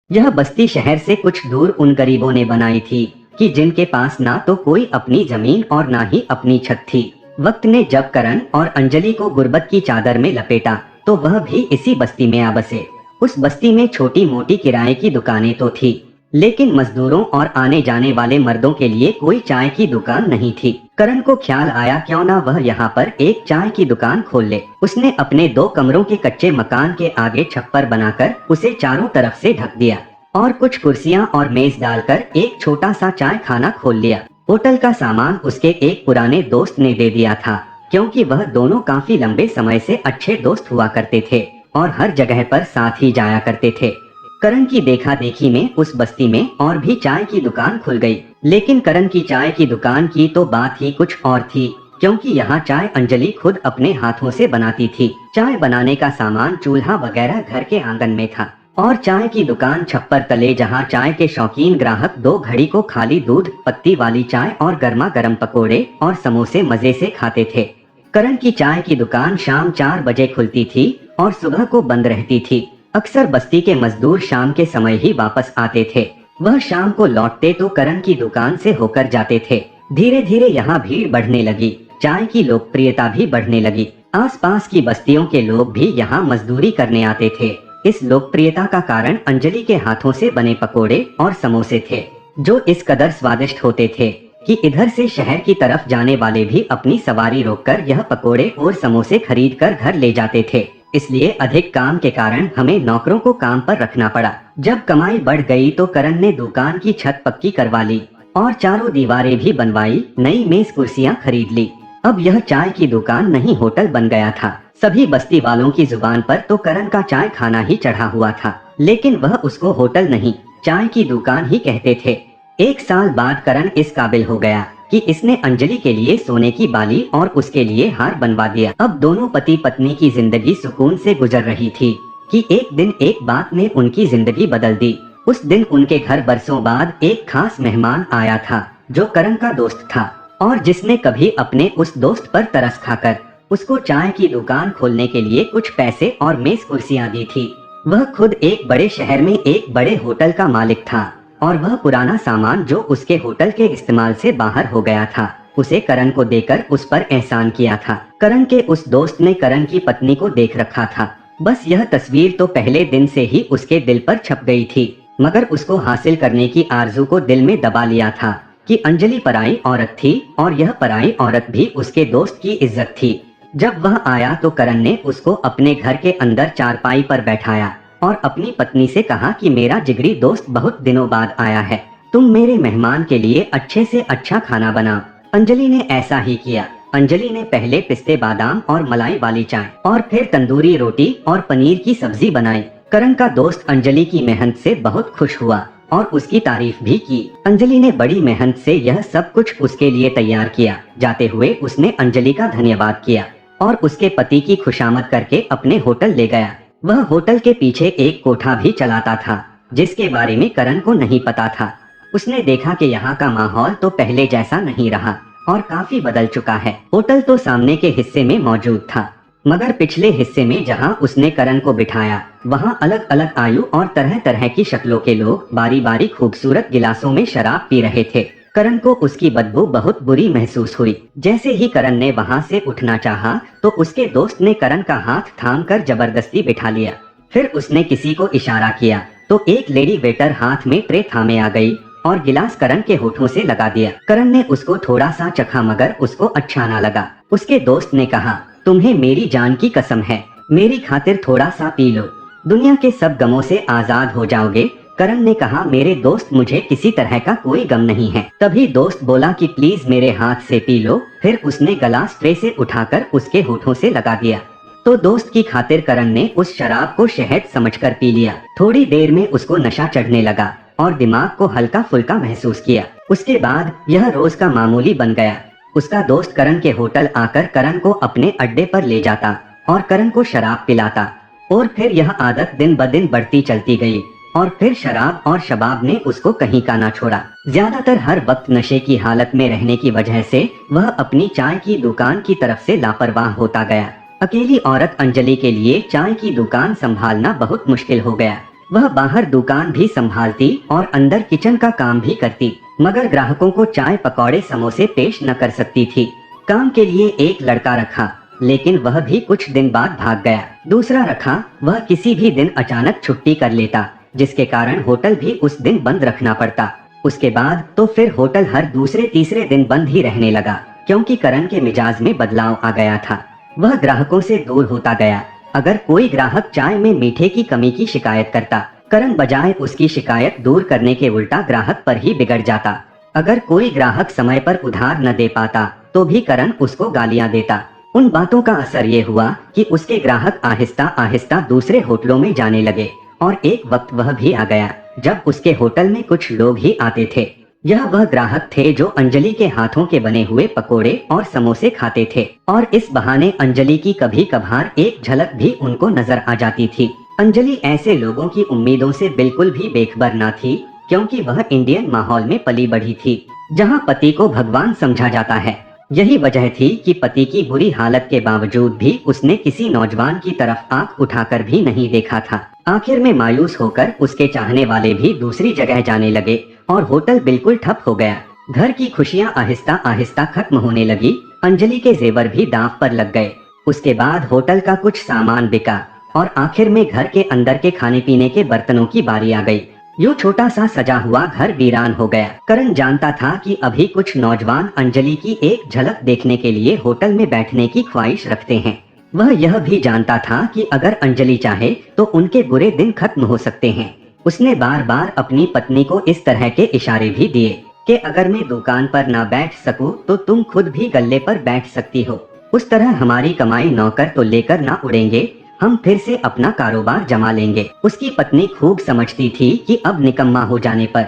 यह बस्ती शहर से कुछ दूर उन गरीबों ने बनाई थी कि जिनके पास ना तो कोई अपनी जमीन और ना ही अपनी छत थी। वक्त ने जब करण और अंजलि को गुर्बत की चादर में लपेटा तो वह भी इसी बस्ती में आ बसे। उस बस्ती में छोटी मोटी किराए की दुकानें तो थी, लेकिन मजदूरों और आने जाने वाले मर्दों के लिए कोई चाय की दुकान नहीं थी। करण को ख्याल आया क्यों ना वह यहाँ पर एक चाय की दुकान खोल ले। उसने अपने 2 कमरों के कच्चे मकान के आगे छप्पर बनाकर उसे चारों तरफ से ढक दिया और कुछ कुर्सियां और मेज डालकर एक छोटा सा चाय खाना खोल लिया। होटल का सामान उसके एक पुराने दोस्त ने दे दिया था, क्योंकि वह दोनों काफी लंबे समय से अच्छे दोस्त हुआ करते थे और हर जगह पर साथ ही जाया करते थे। करण की देखा देखी में उस बस्ती में और भी चाय की दुकान खुल गई, लेकिन करण की चाय की दुकान की तो बात ही कुछ और थी, क्योंकि यहाँ चाय अंजलि खुद अपने हाथों से बनाती थी। चाय बनाने का सामान चूल्हा वगैरह घर के आंगन में था और चाय की दुकान छप्पर तले, जहाँ चाय के शौकीन ग्राहक 2 घड़ी को खाली दूध पत्ती वाली चाय और गर्मा गर्म पकोड़े और समोसे मजे से खाते थे। करण की चाय की दुकान शाम 4 बजे खुलती थी और सुबह को बंद रहती थी। अक्सर बस्ती के मजदूर शाम के समय ही वापस आते थे। वह शाम को लौटते तो करण की दुकान से होकर जाते थे। धीरे धीरे यहाँ भीड़ बढ़ने लगी, चाय की लोकप्रियता भी बढ़ने लगी। आसपास की बस्तियों के लोग भी यहाँ मजदूरी करने आते थे। इस लोकप्रियता का कारण अंजलि के हाथों से बने पकोड़े और समोसे थे, जो इस कदर स्वादिष्ट होते थे कि इधर से शहर की तरफ जाने वाले भी अपनी सवारी रोककर यह पकोड़े और समोसे खरीद कर घर ले जाते थे। इसलिए अधिक काम के कारण हमें नौकरों को काम पर रखना पड़ा। जब कमाई बढ़ गई तो करण ने दुकान की छत पक्की करवा ली और चारों दीवारें भी बनवाई, नई मेज कुर्सियां खरीद ली। अब यह चाय की दुकान नहीं होटल बन गया था। सभी बस्ती वालों की जुबान पर तो करण का चाय खाना ही चढ़ा हुआ था, लेकिन वह उसको होटल नहीं चाय की दुकान ही कहते थे। 1 साल बाद करण इस काबिल हो गया कि इसने अंजलि के लिए सोने की बाली और उसके लिए हार बनवा दिया। अब दोनों पति पत्नी की जिंदगी सुकून से गुजर रही थी कि एक दिन एक बात ने उनकी जिंदगी बदल दी। उस दिन उनके घर बरसों बाद एक खास मेहमान आया था, जो करण का दोस्त था और जिसने कभी अपने उस दोस्त पर तरस खाकर उसको चाय की दुकान खोलने के लिए कुछ पैसे और मेज कुर्सियां दी थी। वह खुद एक बड़े शहर में एक बड़े होटल का मालिक था और वह पुराना सामान जो उसके होटल के इस्तेमाल से बाहर हो गया था, उसे करण को देकर उस पर एहसान किया था। करण के उस दोस्त ने करण की पत्नी को देख रखा था। बस यह तस्वीर तो पहले दिन से ही उसके दिल पर छप गई थी, मगर उसको हासिल करने की आरजू को दिल में दबा लिया था कि अंजलि पराई औरत थी और यह पराई औरत भी उसके दोस्त की इज्जत थी। जब वह आया तो करण ने उसको अपने घर के अंदर चारपाई पर बैठाया और अपनी पत्नी से कहा कि मेरा जिगरी दोस्त बहुत दिनों बाद आया है, तुम मेरे मेहमान के लिए अच्छे से अच्छा खाना बनाओ। अंजलि ने ऐसा ही किया। अंजलि ने पहले पिस्ते बादाम और मलाई वाली चाय और फिर तंदूरी रोटी और पनीर की सब्जी बनाई। करण का दोस्त अंजलि की मेहनत से बहुत खुश हुआ और उसकी तारीफ भी की। अंजलि ने बड़ी मेहनत से यह सब कुछ उसके लिए तैयार किया। जाते हुए उसने अंजलि का धन्यवाद किया और उसके पति की खुशामद करके अपने होटल ले गया। वह होटल के पीछे एक कोठा भी चलाता था, जिसके बारे में करण को नहीं पता था। उसने देखा कि यहाँ का माहौल तो पहले जैसा नहीं रहा और काफी बदल चुका है। होटल तो सामने के हिस्से में मौजूद था, मगर पिछले हिस्से में जहाँ उसने करण को बिठाया, वहाँ अलग अलग आयु और तरह तरह की शक्लों के लोग बारी बारी खूबसूरत गिलासों में शराब पी रहे थे। करण को उसकी बदबू बहुत बुरी महसूस हुई। जैसे ही करण ने वहाँ से उठना चाहा, तो उसके दोस्त ने करण का हाथ थामकर जबरदस्ती बिठा लिया। फिर उसने किसी को इशारा किया तो एक लेडी वेटर हाथ में ट्रे थामे आ गई और गिलास करण के होठों से लगा दिया। करण ने उसको थोड़ा सा चखा, मगर उसको अच्छा ना लगा। उसके दोस्त ने कहा, तुम्हें मेरी जान की कसम है, मेरी खातिर थोड़ा सा पी लो, दुनिया के सब गमों से आजाद हो जाओगे। करण ने कहा, मेरे दोस्त, मुझे किसी तरह का कोई गम नहीं है। तभी दोस्त बोला कि प्लीज मेरे हाथ से पी लो। फिर उसने गिलास ट्रे से उठाकर उसके होठों से लगा दिया तो दोस्त की खातिर करण ने उस शराब को शहद समझकर पी लिया। थोड़ी देर में उसको नशा चढ़ने लगा और दिमाग को हल्का फुल्का महसूस किया। उसके बाद यह रोज का मामूली बन गया। उसका दोस्त करण के होटल आकर करण को अपने अड्डे पर ले जाता और करण को शराब पिलाता और फिर यह आदत दिन ब दिन बढ़ती चलती गई और फिर शराब और शबाब ने उसको कहीं का ना छोड़ा। ज्यादातर हर वक्त नशे की हालत में रहने की वजह से वह अपनी चाय की दुकान की तरफ से लापरवाह होता गया। अकेली औरत अंजलि के लिए चाय की दुकान संभालना बहुत मुश्किल हो गया। वह बाहर दुकान भी संभालती और अंदर किचन का काम भी करती, मगर ग्राहकों को चाय पकौड़े समोसे पेश न कर सकती थी। काम के लिए एक लड़का रखा, लेकिन वह भी कुछ दिन बाद भाग गया। दूसरा रखा, वह किसी भी दिन अचानक छुट्टी कर लेता, जिसके कारण होटल भी उस दिन बंद रखना पड़ता। उसके बाद तो फिर होटल हर दूसरे तीसरे दिन बंद ही रहने लगा, क्योंकि करण के मिजाज में बदलाव आ गया था। वह ग्राहकों से दूर होता गया। अगर कोई ग्राहक चाय में मीठे की कमी की शिकायत करता, करण बजाय उसकी शिकायत दूर करने के उल्टा ग्राहक पर ही बिगड़ जाता। अगर कोई ग्राहक समय पर उधार न दे पाता तो भी करण उसको गालियां देता। उन बातों का असर ये हुआ कि उसके ग्राहक आहिस्ता आहिस्ता दूसरे होटलों में जाने लगे, और एक वक्त वह भी आ गया जब उसके होटल में कुछ लोग ही आते थे। यह वह ग्राहक थे जो अंजलि के हाथों के बने हुए पकोड़े और समोसे खाते थे, और इस बहाने अंजलि की कभी कभार एक झलक भी उनको नजर आ जाती थी। अंजलि ऐसे लोगों की उम्मीदों से बिल्कुल भी बेखबर न थी, क्योंकि वह इंडियन माहौल में पली बढ़ी थी, जहां पति को भगवान समझा जाता है। यही वजह थी कि पति की बुरी हालत के बावजूद भी उसने किसी नौजवान की तरफ आंख उठाकर भी नहीं देखा था। आखिर में मायूस होकर उसके चाहने वाले भी दूसरी जगह जाने लगे और होटल बिल्कुल ठप हो गया। घर की खुशियां आहिस्ता आहिस्ता खत्म होने लगी। अंजलि के जेवर भी दांव पर लग गए। उसके बाद होटल का कुछ सामान बिका और आखिर में घर के अंदर के खाने पीने के बर्तनों की बारी आ गई। यूं छोटा सा सजा हुआ घर वीरान हो गया। करण जानता था कि अभी कुछ नौजवान अंजलि की एक झलक देखने के लिए होटल में बैठने की ख्वाहिश रखते हैं। वह यह भी जानता था कि अगर अंजलि चाहे तो उनके बुरे दिन खत्म हो सकते हैं। उसने बार बार अपनी पत्नी को इस तरह के इशारे भी दिए कि अगर मैं दुकान पर ना बैठ सकूं तो तुम खुद भी गल्ले पर बैठ सकती हो। उस तरह हमारी कमाई नौकर तो लेकर ना उड़ेंगे, हम फिर से अपना कारोबार जमा लेंगे। उसकी पत्नी खूब समझती थी कि अब निकम्मा हो जाने पर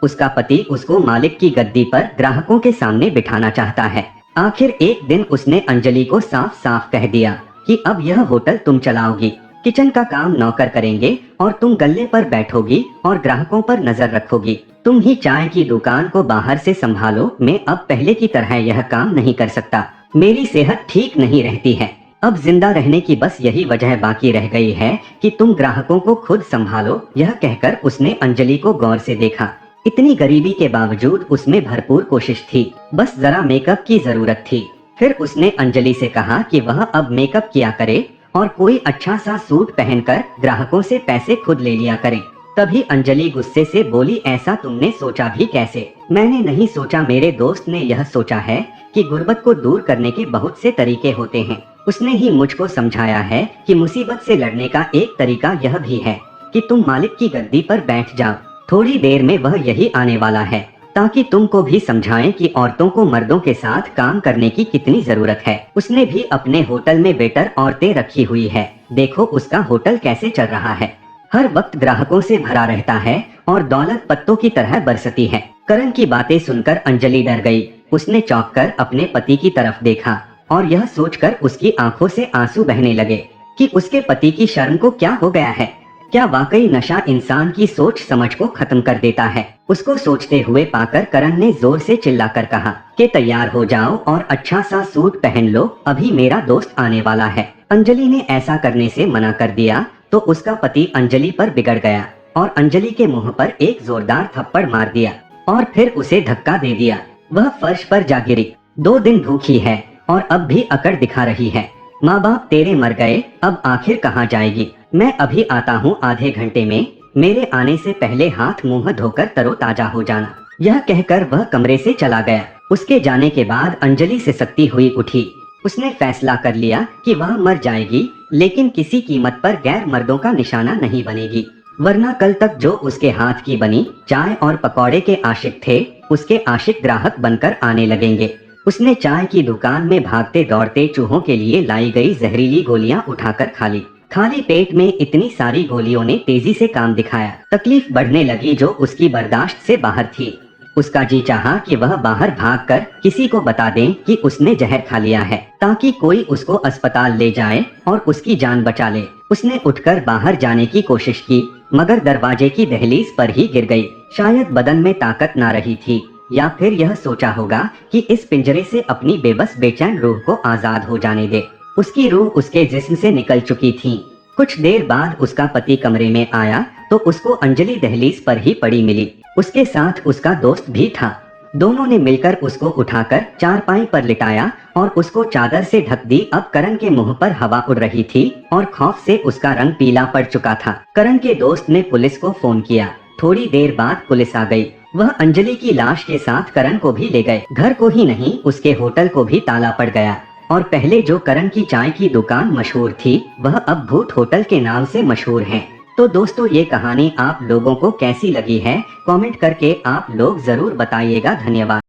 उसका पति उसको मालिक की गद्दी पर ग्राहकों के सामने बिठाना चाहता है। आखिर एक दिन उसने अंजलि को साफ साफ कह दिया कि अब यह होटल तुम चलाओगी, किचन का काम नौकर करेंगे और तुम गल्ले पर बैठोगी और ग्राहकों पर नजर रखोगी। तुम ही चाय की दुकान को बाहर से संभालो। मैं अब पहले की तरह यह काम नहीं कर सकता। मेरी सेहत ठीक नहीं रहती है। अब जिंदा रहने की बस यही वजह बाकी रह गई है कि तुम ग्राहकों को खुद संभालो। यह कहकर उसने अंजलि को गौर से देखा। इतनी गरीबी के बावजूद उसमें भरपूर कोशिश थी, बस जरा मेकअप की जरूरत थी। फिर उसने अंजलि से कहा कि वह अब मेकअप किया करे और कोई अच्छा सा सूट पहनकर ग्राहकों से पैसे खुद ले लिया करे। तभी अंजलि गुस्से से बोली, ऐसा तुमने सोचा भी कैसे? मैंने नहीं सोचा, मेरे दोस्त ने यह सोचा है कि गुर्बत को दूर करने के बहुत से तरीके होते हैं। उसने ही मुझको समझाया है कि मुसीबत से लड़ने का एक तरीका यह भी है कि तुम मालिक की गद्दी पर बैठ जाओ। थोड़ी देर में वह यही आने वाला है, ताकि तुमको भी समझाएं कि औरतों को मर्दों के साथ काम करने की कितनी जरूरत है। उसने भी अपने होटल में वेटर औरतें रखी हुई है। देखो उसका होटल कैसे चल रहा है, हर वक्त ग्राहकों से भरा रहता है और दौलत पत्तों की तरह बरसती है। करण की बातें सुनकर अंजलि डर गई। उसने चौंक कर अपने पति की तरफ देखा और यह सोचकर उसकी आंखों से आंसू बहने लगे कि उसके पति की शर्म को क्या हो गया है। क्या वाकई नशा इंसान की सोच समझ को खत्म कर देता है? उसको सोचते हुए पाकर करण ने जोर से चिल्लाकर कहा कि तैयार हो जाओ और अच्छा सा सूट पहन लो, अभी मेरा दोस्त आने वाला है। अंजलि ने ऐसा करने से मना कर दिया तो उसका पति अंजलि पर बिगड़ गया और अंजलि के मुंह पर एक जोरदार थप्पड़ मार दिया और फिर उसे धक्का दे दिया। वह फर्श पर जा गिरी। 2 दिन भूखी है और अब भी अकड़ दिखा रही है। माँ बाप तेरे मर गए, अब आखिर कहाँ जाएगी? मैं अभी आता हूँ आधे घंटे में, मेरे आने से पहले हाथ मुंह धोकर तरोताजा हो जाना। यह कहकर वह कमरे से चला गया। उसके जाने के बाद अंजलि सिसकती हुई उठी। उसने फैसला कर लिया कि वह मर जाएगी, लेकिन किसी कीमत पर गैर मर्दों का निशाना नहीं बनेगी, वरना कल तक जो उसके हाथ की बनी चाय और पकौड़े के आशिक थे, उसके आशिक ग्राहक बनकर आने लगेंगे। उसने चाय की दुकान में भागते दौड़ते चूहों के लिए लाई गई जहरीली गोलियां उठाकर खा ली। खाली पेट में इतनी सारी गोलियों ने तेजी से काम दिखाया। तकलीफ बढ़ने लगी जो उसकी बर्दाश्त से बाहर थी। उसका जी चाहा कि वह बाहर भागकर किसी को बता दे कि उसने जहर खा लिया है, ताकि कोई उसको अस्पताल ले जाए और उसकी जान बचा ले। उसने उठकर बाहर जाने की कोशिश की, मगर दरवाजे की दहलीज पर ही गिर गई। शायद बदन में ताकत ना रही थी, या फिर यह सोचा होगा कि इस पिंजरे से अपनी बेबस बेचैन रूह को आजाद हो जाने दे। उसकी रूह उसके जिस्म से निकल चुकी थी। कुछ देर बाद उसका पति कमरे में आया तो उसको अंजलि दहलीज पर ही पड़ी मिली। उसके साथ उसका दोस्त भी था। दोनों ने मिलकर उसको उठाकर चारपाई पर लिटाया और उसको चादर से ढक दी। अब करण के मुंह पर हवा उड़ रही थी और खौफ से उसका रंग पीला पड़ चुका था। करण के दोस्त ने पुलिस को फोन किया। थोड़ी देर बाद पुलिस आ गई। वह अंजलि की लाश के साथ करण को भी ले गए। घर को ही नहीं, उसके होटल को भी ताला पड़ गया और पहले जो करण की चाय की दुकान मशहूर थी वह अब भूत होटल के नाम से मशहूर है। तो दोस्तों, ये कहानी आप लोगों को कैसी लगी है कमेंट करके आप लोग जरूर बताइएगा। धन्यवाद।